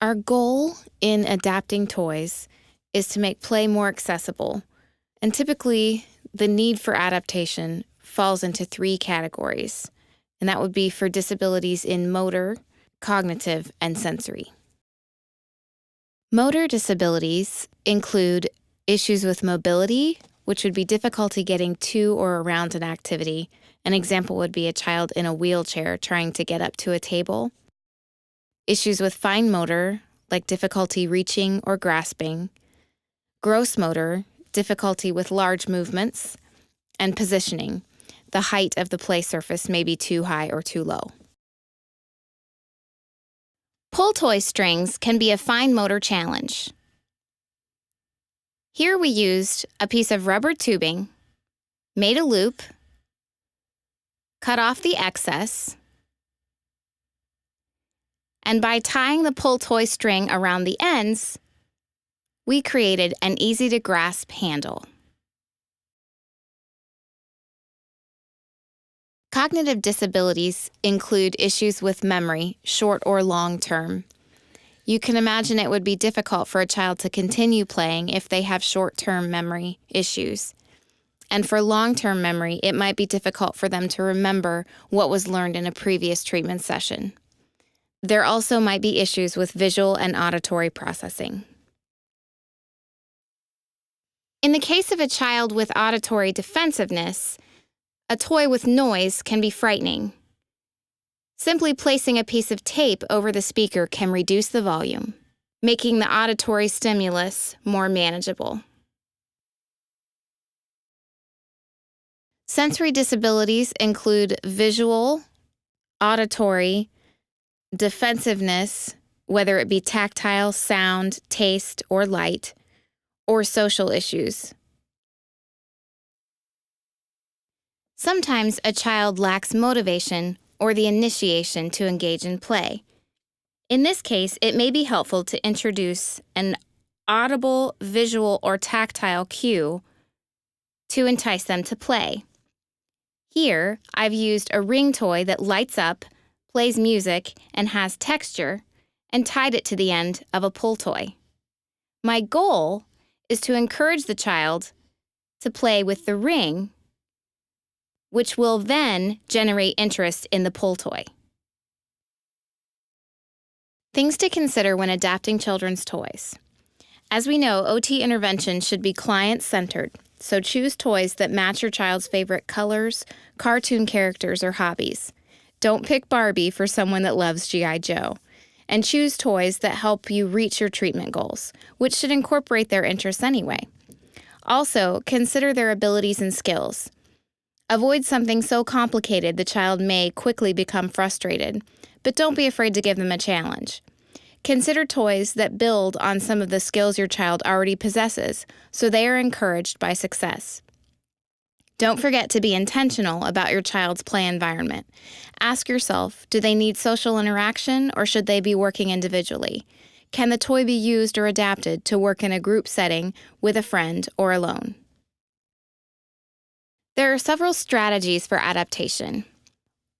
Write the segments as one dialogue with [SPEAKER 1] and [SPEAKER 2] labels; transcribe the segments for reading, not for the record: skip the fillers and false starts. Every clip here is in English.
[SPEAKER 1] Our goal in adapting toys is to make play more accessible, and typically the need for adaptation falls into three categories, and that would be for disabilities in motor, cognitive, and sensory. Motor disabilities include issues with mobility, which would be difficulty getting to or around an activity. An example would be a child in a wheelchair trying to get up to a table. Issues with fine motor, like difficulty reaching or grasping. Gross motor, difficulty with large movements. And positioning. The height of the play surface may be too high or too low. Pull toy strings can be a fine motor challenge. Here we used a piece of rubber tubing, made a loop, cut off the excess, and by tying the pull toy string around the ends, we created an easy-to-grasp handle. Cognitive disabilities include issues with memory, short or long term. You can imagine it would be difficult for a child to continue playing if they have short-term memory issues. And for long-term memory, it might be difficult for them to remember what was learned in a previous treatment session. There also might be issues with visual and auditory processing. In the case of a child with auditory defensiveness, a toy with noise can be frightening. Simply placing a piece of tape over the speaker can reduce the volume, making the auditory stimulus more manageable. Sensory disabilities include visual, auditory, defensiveness, whether it be tactile, sound, taste, or light, or social issues. Sometimes a child lacks motivation or the initiation to engage in play. In this case, it may be helpful to introduce an audible, visual, or tactile cue to entice them to play. Here, I've used a ring toy that lights up, plays music, and has texture, and tied it to the end of a pull toy. My goal is to encourage the child to play with the ring, which will then generate interest in the pull toy. Things to consider when adapting children's toys. As we know, OT intervention should be client-centered, so choose toys that match your child's favorite colors, cartoon characters, or hobbies. Don't pick Barbie for someone that loves G.I. Joe. And choose toys that help you reach your treatment goals, which should incorporate their interests anyway. Also, consider their abilities and skills. Avoid something so complicated the child may quickly become frustrated, but don't be afraid to give them a challenge. Consider toys that build on some of the skills your child already possesses, so they are encouraged by success. Don't forget to be intentional about your child's play environment. Ask yourself, do they need social interaction or should they be working individually? Can the toy be used or adapted to work in a group setting with a friend or alone? There are several strategies for adaptation.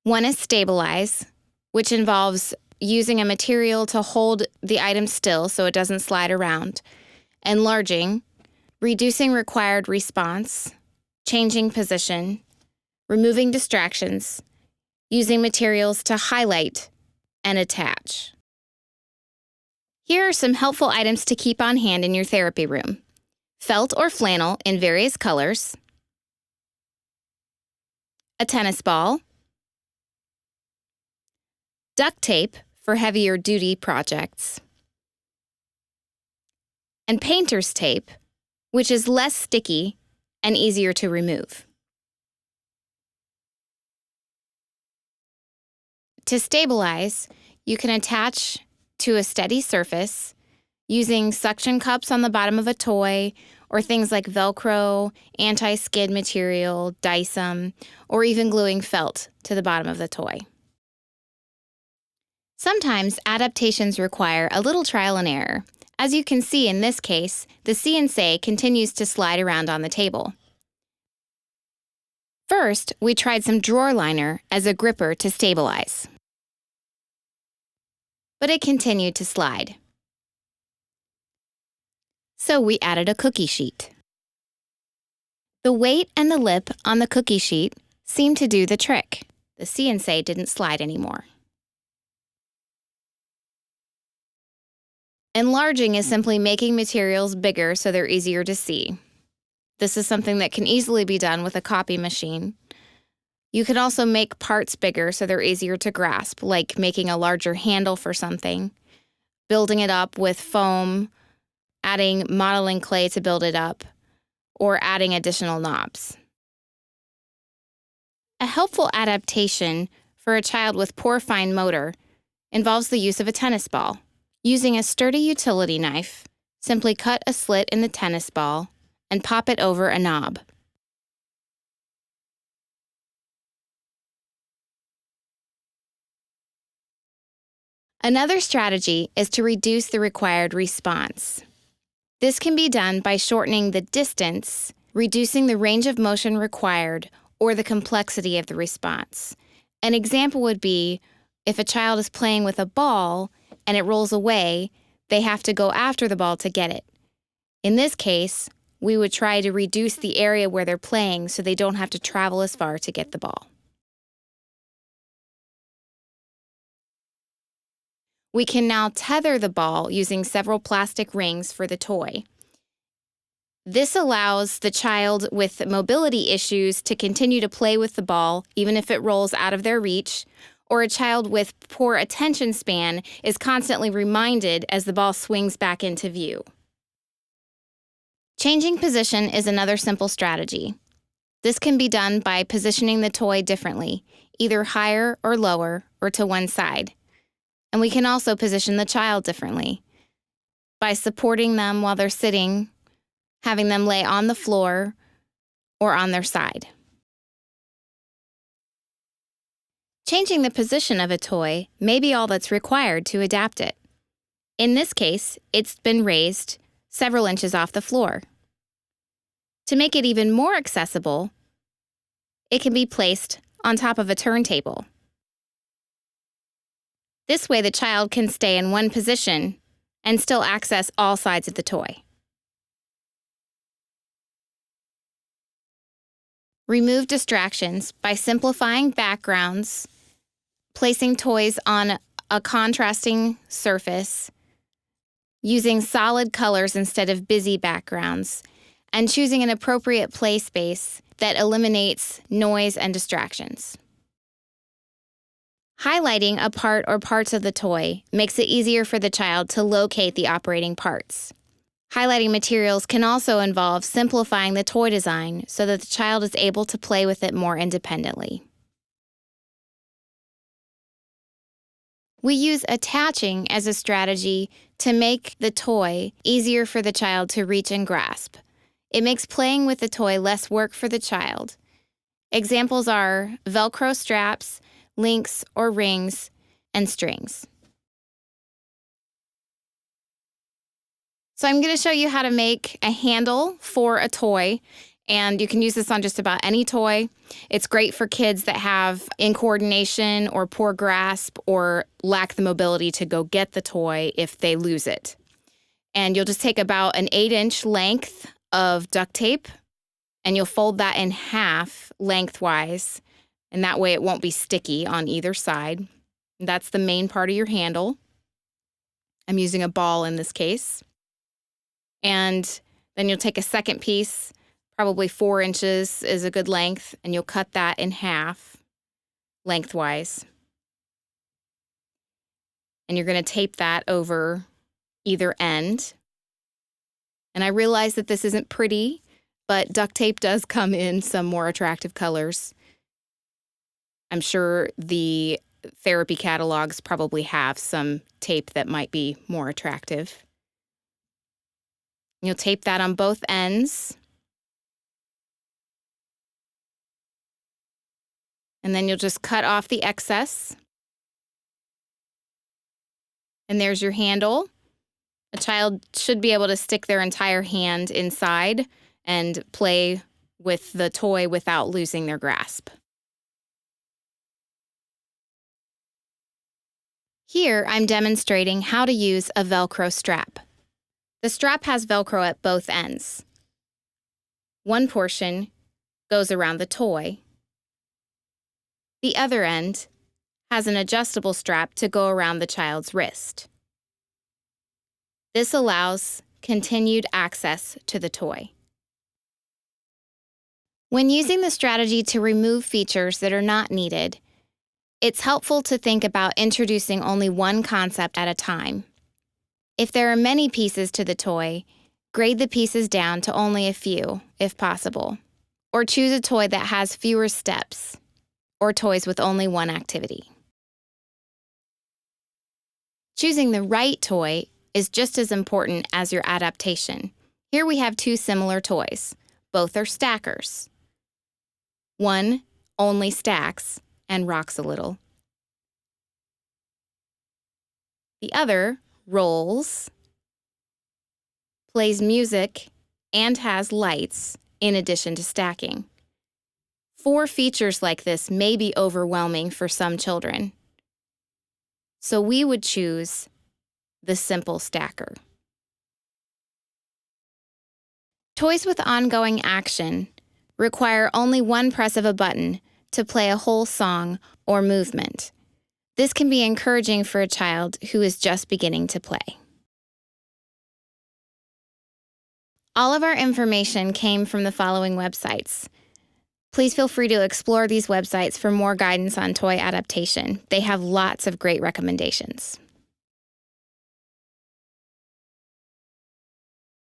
[SPEAKER 1] One is stabilize, which involves using a material to hold the item still so it doesn't slide around, enlarging, reducing required response, changing position, removing distractions, using materials to highlight and attach. Here are some helpful items to keep on hand in your therapy room. Felt or flannel in various colors, a tennis ball, duct tape for heavier duty projects, and painter's tape, which is less sticky and easier to remove. To stabilize, you can attach to a steady surface using suction cups on the bottom of a toy or things like Velcro, anti-skid material, Dyson, or even gluing felt to the bottom of the toy. Sometimes adaptations require a little trial and error. As you can see in this case, the CNC continues to slide around on the table. First, we tried some drawer liner as a gripper to stabilize. But it continued to slide. So we added a cookie sheet. The weight and the lip on the cookie sheet seemed to do the trick. The See 'n Say didn't slide anymore. Enlarging is simply making materials bigger so they're easier to see. This is something that can easily be done with a copy machine. You can also make parts bigger so they're easier to grasp, like making a larger handle for something, building it up with foam, adding modeling clay to build it up, or adding additional knobs. A helpful adaptation for a child with poor fine motor involves the use of a tennis ball. Using a sturdy utility knife, simply cut a slit in the tennis ball and pop it over a knob. Another strategy is to reduce the required response. This can be done by shortening the distance, reducing the range of motion required, or the complexity of the response. An example would be if a child is playing with a ball and it rolls away, they have to go after the ball to get it. In this case, we would try to reduce the area where they're playing so they don't have to travel as far to get the ball. We can now tether the ball using several plastic rings for the toy. This allows the child with mobility issues to continue to play with the ball even if it rolls out of their reach, or a child with poor attention span is constantly reminded as the ball swings back into view. Changing position is another simple strategy. This can be done by positioning the toy differently, either higher or lower, or to one side. And we can also position the child differently by supporting them while they're sitting, having them lay on the floor, or on their side. Changing the position of a toy may be all that's required to adapt it. In this case, it's been raised several inches off the floor. To make it even more accessible, it can be placed on top of a turntable. This way, the child can stay in one position and still access all sides of the toy. Remove distractions by simplifying backgrounds, placing toys on a contrasting surface, using solid colors instead of busy backgrounds, and choosing an appropriate play space that eliminates noise and distractions. Highlighting a part or parts of the toy makes it easier for the child to locate the operating parts. Highlighting materials can also involve simplifying the toy design so that the child is able to play with it more independently. We use attaching as a strategy to make the toy easier for the child to reach and grasp. It makes playing with the toy less work for the child. Examples are Velcro straps, links or rings, and strings. So I'm going to show you how to make a handle for a toy, and you can use this on just about any toy. It's great for kids that have incoordination or poor grasp or lack the mobility to go get the toy if they lose it. And you'll just take about an 8-inch length of duct tape, and you'll fold that in half lengthwise, and that way it won't be sticky on either side. That's the main part of your handle. I'm using a ball in this case. And then you'll take a second piece, probably 4 inches is a good length, and you'll cut that in half lengthwise. And you're going to tape that over either end. And I realize that this isn't pretty, but duct tape does come in some more attractive colors. I'm sure the therapy catalogs probably have some tape that might be more attractive. You'll tape that on both ends. And then you'll just cut off the excess. And there's your handle. A child should be able to stick their entire hand inside and play with the toy without losing their grasp. Here, I'm demonstrating how to use a Velcro strap. The strap has Velcro at both ends. One portion goes around the toy. The other end has an adjustable strap to go around the child's wrist. This allows continued access to the toy. When using the strategy to remove features that are not needed, it's helpful to think about introducing only one concept at a time. If there are many pieces to the toy, grade the pieces down to only a few, if possible, or choose a toy that has fewer steps, or toys with only one activity. Choosing the right toy is just as important as your adaptation. Here we have two similar toys. Both are stackers. One only stacks and rocks a little. The other rolls, plays music, and has lights in addition to stacking. 4 features like this may be overwhelming for some children, so we would choose the simple stacker. Toys with ongoing action require only one press of a button to play a whole song or movement. This can be encouraging for a child who is just beginning to play. All of our information came from the following websites. Please feel free to explore these websites for more guidance on toy adaptation. They have lots of great recommendations.